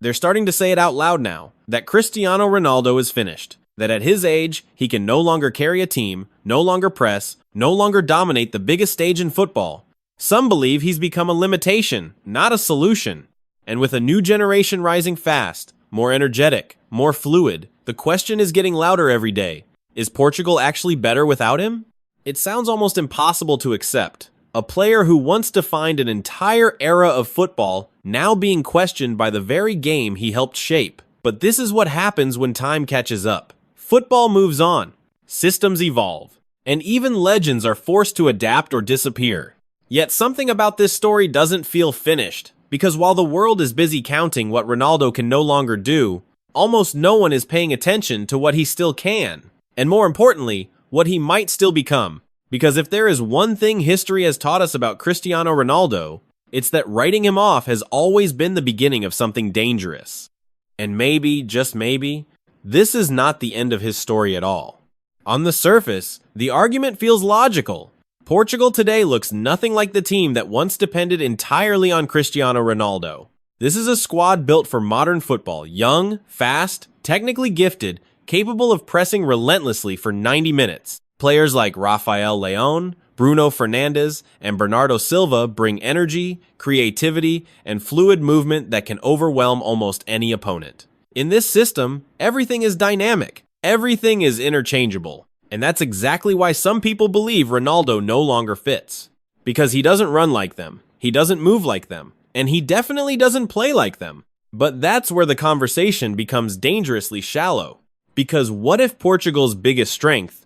They're starting to say it out loud now, that Cristiano Ronaldo is finished. That at his age, he can no longer carry a team, no longer press, no longer dominate the biggest stage in football. Some believe he's become a limitation, not a solution. And with a new generation rising fast, more energetic, more fluid, the question is getting louder every day. Is Portugal actually better without him? It sounds almost impossible to accept. A player who once defined an entire era of football, now being questioned by the very game he helped shape. But this is what happens when time catches up. Football moves on, systems evolve, and even legends are forced to adapt or disappear. Yet something about this story doesn't feel finished, because while the world is busy counting what Ronaldo can no longer do, almost no one is paying attention to what he still can, and more importantly, what he might still become. Because if there is one thing history has taught us about Cristiano Ronaldo, it's that writing him off has always been the beginning of something dangerous. And maybe, just maybe, this is not the end of his story at all. On the surface, the argument feels logical. Portugal today looks nothing like the team that once depended entirely on Cristiano Ronaldo. This is a squad built for modern football, young, fast, technically gifted, capable of pressing relentlessly for 90 minutes. Players like Rafael Leão, Bruno Fernandes, and Bernardo Silva bring energy, creativity, and fluid movement that can overwhelm almost any opponent. In this system, everything is dynamic, everything is interchangeable, and that's exactly why some people believe Ronaldo no longer fits. Because he doesn't run like them, he doesn't move like them, and he definitely doesn't play like them. But that's where the conversation becomes dangerously shallow. Because what if Portugal's biggest strength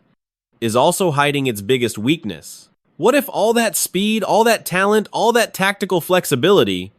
is also hiding its biggest weakness? What if all that speed, all that talent, all that tactical flexibility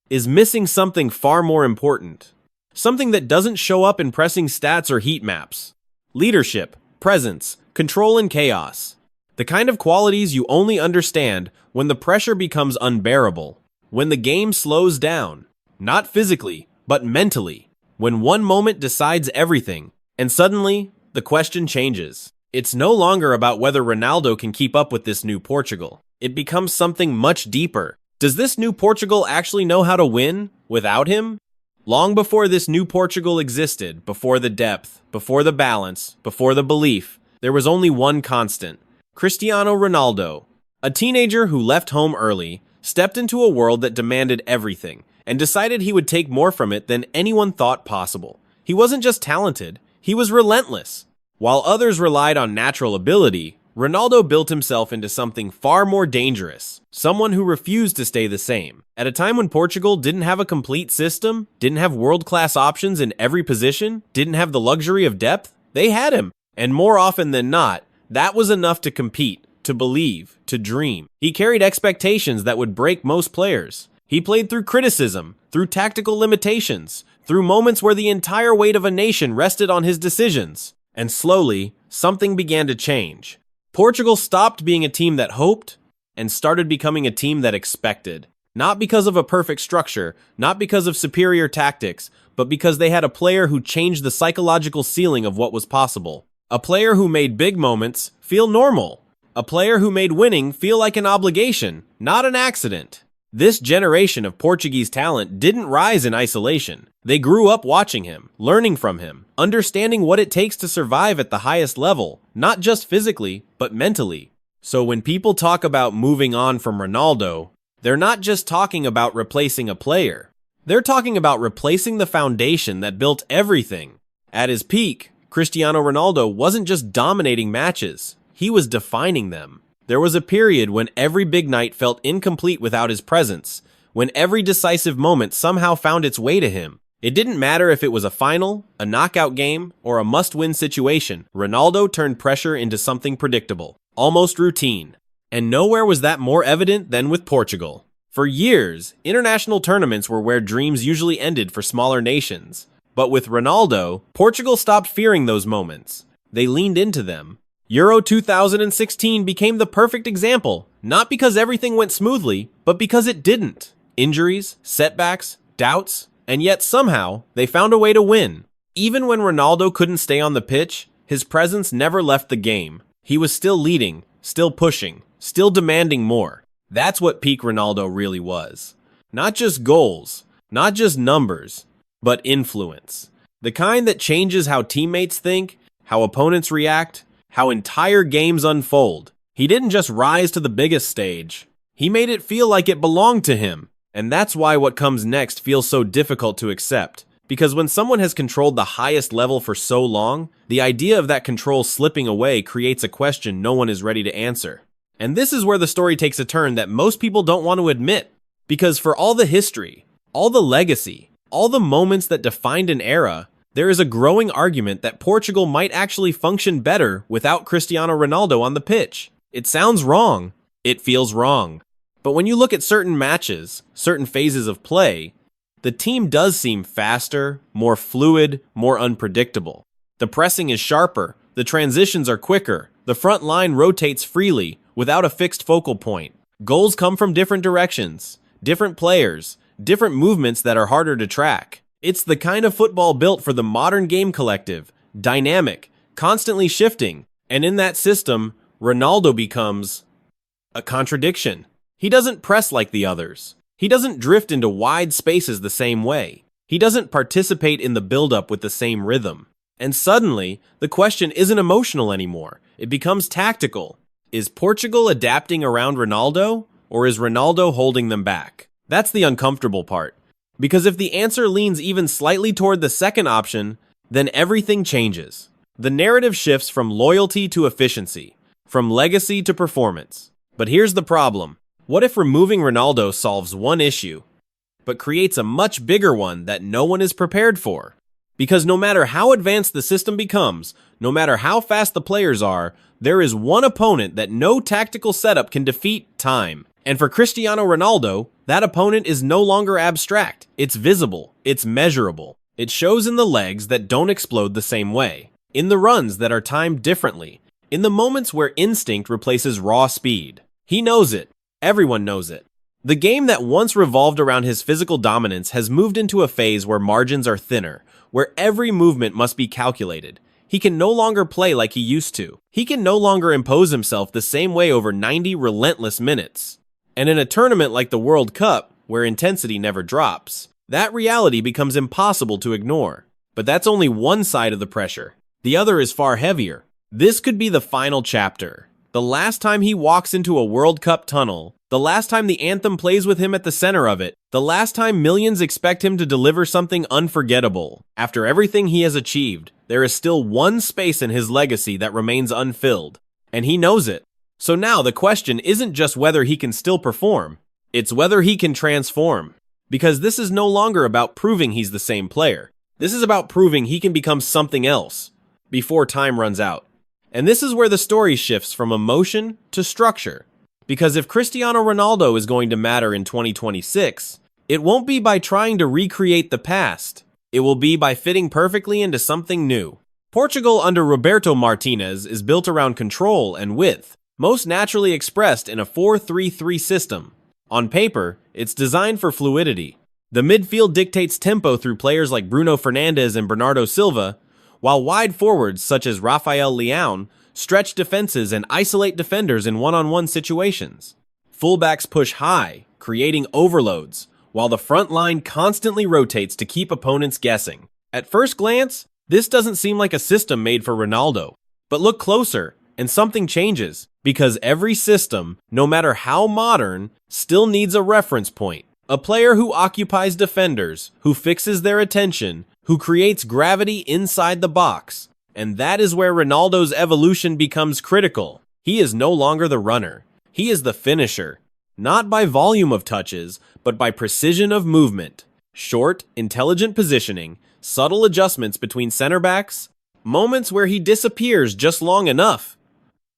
is missing something far more important? Something that doesn't show up in pressing stats or heat maps. Leadership, presence, control and chaos. The kind of qualities you only understand when the pressure becomes unbearable. When the game slows down. Not physically, but mentally. When one moment decides everything. And suddenly, the question changes. It's no longer about whether Ronaldo can keep up with this new Portugal. It becomes something much deeper. Does this new Portugal actually know how to win without him? Long before this new Portugal existed, before the depth, before the balance, before the belief, there was only one constant: Cristiano Ronaldo. A teenager who left home early, stepped into a world that demanded everything, and decided he would take more from it than anyone thought possible. He wasn't just talented, he was relentless. While others relied on natural ability, Ronaldo built himself into something far more dangerous, someone who refused to stay the same. At a time when Portugal didn't have a complete system, didn't have world-class options in every position, didn't have the luxury of depth, they had him. And more often than not, that was enough to compete, to believe, to dream. He carried expectations that would break most players. He played through criticism, through tactical limitations, through moments where the entire weight of a nation rested on his decisions. And slowly, something began to change. Portugal stopped being a team that hoped and started becoming a team that expected. Not because of a perfect structure, not because of superior tactics, but because they had a player who changed the psychological ceiling of what was possible. A player who made big moments feel normal. A player who made winning feel like an obligation, not an accident. This generation of Portuguese talent didn't rise in isolation. They grew up watching him, learning from him, understanding what it takes to survive at the highest level, not just physically, but mentally. So when people talk about moving on from Ronaldo, they're not just talking about replacing a player. They're talking about replacing the foundation that built everything. At his peak, Cristiano Ronaldo wasn't just dominating matches, he was defining them. There was a period when every big night felt incomplete without his presence, when every decisive moment somehow found its way to him. It didn't matter if it was a final, a knockout game, or a must-win situation. Ronaldo turned pressure into something predictable, almost routine. And nowhere was that more evident than with Portugal. For years, international tournaments were where dreams usually ended for smaller nations. But with Ronaldo, Portugal stopped fearing those moments. They leaned into them. Euro 2016 became the perfect example, not because everything went smoothly, but because it didn't. Injuries, setbacks, doubts, and yet somehow they found a way to win. Even when Ronaldo couldn't stay on the pitch, his presence never left the game. He was still leading, still pushing, still demanding more. That's what peak Ronaldo really was. Not just goals, not just numbers, but influence. The kind that changes how teammates think, how opponents react, how entire games unfold. He didn't just rise to the biggest stage. He made it feel like it belonged to him. And that's why what comes next feels so difficult to accept. Because when someone has controlled the highest level for so long, the idea of that control slipping away creates a question no one is ready to answer. And this is where the story takes a turn that most people don't want to admit. Because for all the history, all the legacy, all the moments that defined an era, there is a growing argument that Portugal might actually function better without Cristiano Ronaldo on the pitch. It sounds wrong. It feels wrong. But when you look at certain matches, certain phases of play, the team does seem faster, more fluid, more unpredictable. The pressing is sharper, the transitions are quicker, the front line rotates freely, without a fixed focal point. Goals come from different directions, different players, different movements that are harder to track. It's the kind of football built for the modern game collective, dynamic, constantly shifting, and in that system, Ronaldo becomes a contradiction. He doesn't press like the others. He doesn't drift into wide spaces the same way. He doesn't participate in the build-up with the same rhythm. And suddenly, the question isn't emotional anymore. It becomes tactical. Is Portugal adapting around Ronaldo, or is Ronaldo holding them back? That's the uncomfortable part. Because if the answer leans even slightly toward the second option, then everything changes. The narrative shifts from loyalty to efficiency, from legacy to performance. But here's the problem. What if removing Ronaldo solves one issue, but creates a much bigger one that no one is prepared for? Because no matter how advanced the system becomes, no matter how fast the players are, there is one opponent that no tactical setup can defeat: time. And for Cristiano Ronaldo, that opponent is no longer abstract. It's visible. It's measurable. It shows in the legs that don't explode the same way, in the runs that are timed differently, in the moments where instinct replaces raw speed. He knows it. Everyone knows it. The game that once revolved around his physical dominance has moved into a phase where margins are thinner, where every movement must be calculated. He can no longer play like he used to. He can no longer impose himself the same way over 90 relentless minutes. And in a tournament like the World Cup, where intensity never drops, that reality becomes impossible to ignore. But that's only one side of the pressure. The other is far heavier. This could be the final chapter. The last time he walks into a World Cup tunnel, the last time the anthem plays with him at the center of it, the last time millions expect him to deliver something unforgettable. After everything he has achieved, there is still one space in his legacy that remains unfilled, and he knows it. So now the question isn't just whether he can still perform, it's whether he can transform. Because this is no longer about proving he's the same player. This is about proving he can become something else before time runs out. And this is where the story shifts from emotion to structure. Because if Cristiano Ronaldo is going to matter in 2026, it won't be by trying to recreate the past. It will be by fitting perfectly into something new. Portugal under Roberto Martinez is built around control and width, most naturally expressed in a 4-3-3 system. On paper, it's designed for fluidity. The midfield dictates tempo through players like Bruno Fernandes and Bernardo Silva, while wide forwards such as Rafael Leão stretch defenses and isolate defenders in one-on-one situations. Fullbacks push high, creating overloads, while the front line constantly rotates to keep opponents guessing. At first glance, this doesn't seem like a system made for Ronaldo. But look closer, and something changes, because every system, no matter how modern, still needs a reference point. A player who occupies defenders, who fixes their attention, who creates gravity inside the box. And that is where Ronaldo's evolution becomes critical. He is no longer the runner. He is the finisher. Not by volume of touches, but by precision of movement. Short, intelligent positioning, subtle adjustments between center backs, moments where he disappears just long enough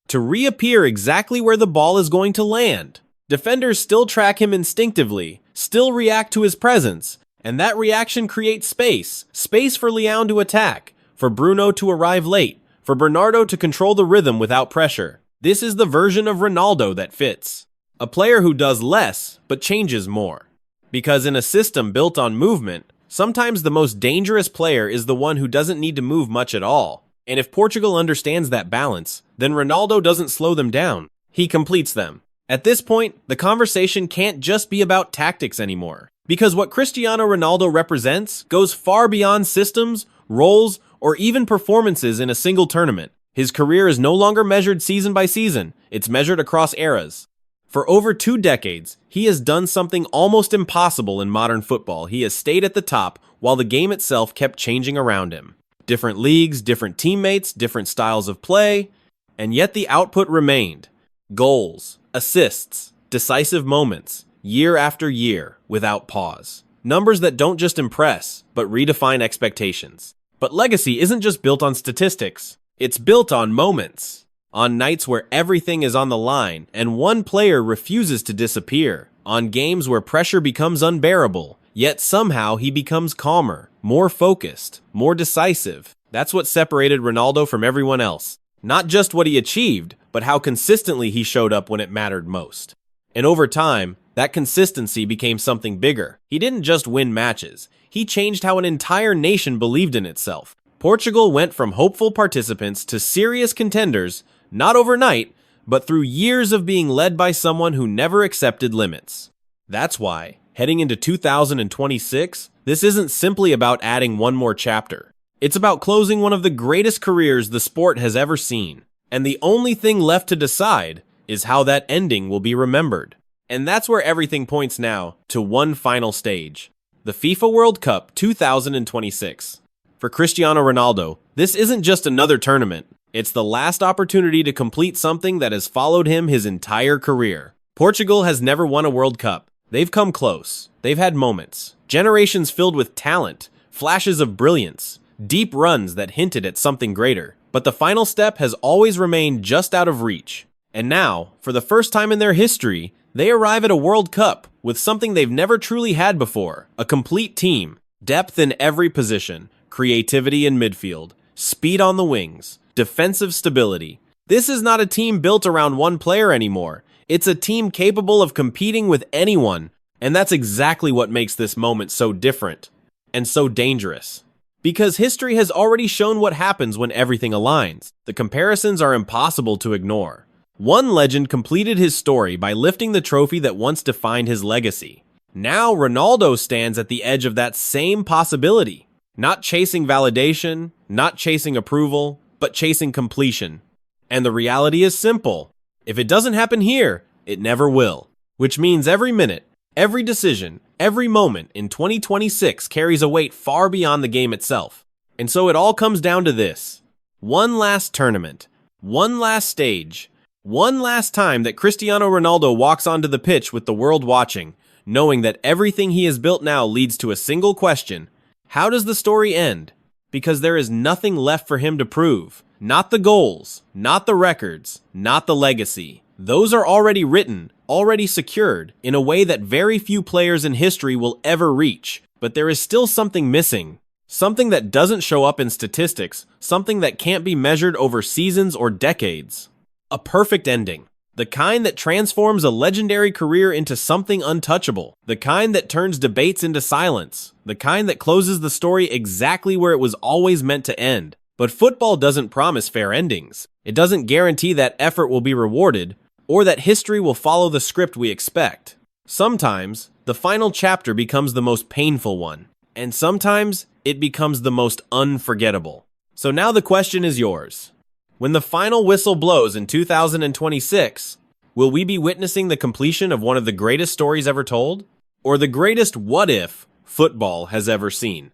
to reappear exactly where the ball is going to land. Defenders still track him instinctively, still react to his presence, and that reaction creates space. Space for Leão to attack, for Bruno to arrive late, for Bernardo to control the rhythm without pressure. This is the version of Ronaldo that fits. A player who does less, but changes more. Because in a system built on movement, sometimes the most dangerous player is the one who doesn't need to move much at all. And if Portugal understands that balance, then Ronaldo doesn't slow them down. He completes them. At this point, the conversation can't just be about tactics anymore. Because what Cristiano Ronaldo represents goes far beyond systems, roles, or even performances in a single tournament. His career is no longer measured season by season, it's measured across eras. For over 2 decades, he has done something almost impossible in modern football. He has stayed at the top while the game itself kept changing around him. Different leagues, different teammates, different styles of play, and yet the output remained. Goals, assists, decisive moments, year after year, without pause. Numbers that don't just impress, but redefine expectations. But legacy isn't just built on statistics. It's built on moments. On nights where everything is on the line and one player refuses to disappear. On games where pressure becomes unbearable, yet somehow he becomes calmer, more focused, more decisive. That's what separated Ronaldo from everyone else. Not just what he achieved, but how consistently he showed up when it mattered most. And over time, that consistency became something bigger. He didn't just win matches. He changed how an entire nation believed in itself. Portugal went from hopeful participants to serious contenders, not overnight, but through years of being led by someone who never accepted limits. That's why, heading into 2026, this isn't simply about adding one more chapter. It's about closing one of the greatest careers the sport has ever seen. And the only thing left to decide is how that ending will be remembered. And that's where everything points now to one final stage. The FIFA World Cup 2026. For Cristiano Ronaldo, this isn't just another tournament. It's the last opportunity to complete something that has followed him his entire career. Portugal has never won a World Cup. They've come close. They've had moments. Generations filled with talent, flashes of brilliance, deep runs that hinted at something greater. But the final step has always remained just out of reach. And now, for the first time in their history, they arrive at a World Cup with something they've never truly had before. A complete team, depth in every position, creativity in midfield, speed on the wings, defensive stability. This is not a team built around one player anymore. It's a team capable of competing with anyone. And that's exactly what makes this moment so different and so dangerous. Because history has already shown what happens when everything aligns. The comparisons are impossible to ignore. One legend completed his story by lifting the trophy that once defined his legacy. Now Ronaldo stands at the edge of that same possibility. Not chasing validation, not chasing approval, but chasing completion. And the reality is simple. If it doesn't happen here, it never will. Which means every minute, every decision, every moment in 2026 carries a weight far beyond the game itself. And so it all comes down to this. One last tournament, one last stage, one last time that Cristiano Ronaldo walks onto the pitch with the world watching, knowing that everything he has built now leads to a single question. How does the story end? Because there is nothing left for him to prove. Not the goals, not the records, not the legacy. Those are already written, already secured, in a way that very few players in history will ever reach. But there is still something missing. Something that doesn't show up in statistics, something that can't be measured over seasons or decades. A perfect ending. The kind that transforms a legendary career into something untouchable. The kind that turns debates into silence. The kind that closes the story exactly where it was always meant to end. But football doesn't promise fair endings. It doesn't guarantee that effort will be rewarded, or that history will follow the script we expect. Sometimes, the final chapter becomes the most painful one. And sometimes, it becomes the most unforgettable. So now the question is yours. When the final whistle blows in 2026, will we be witnessing the completion of one of the greatest stories ever told? Or the greatest what-if football has ever seen?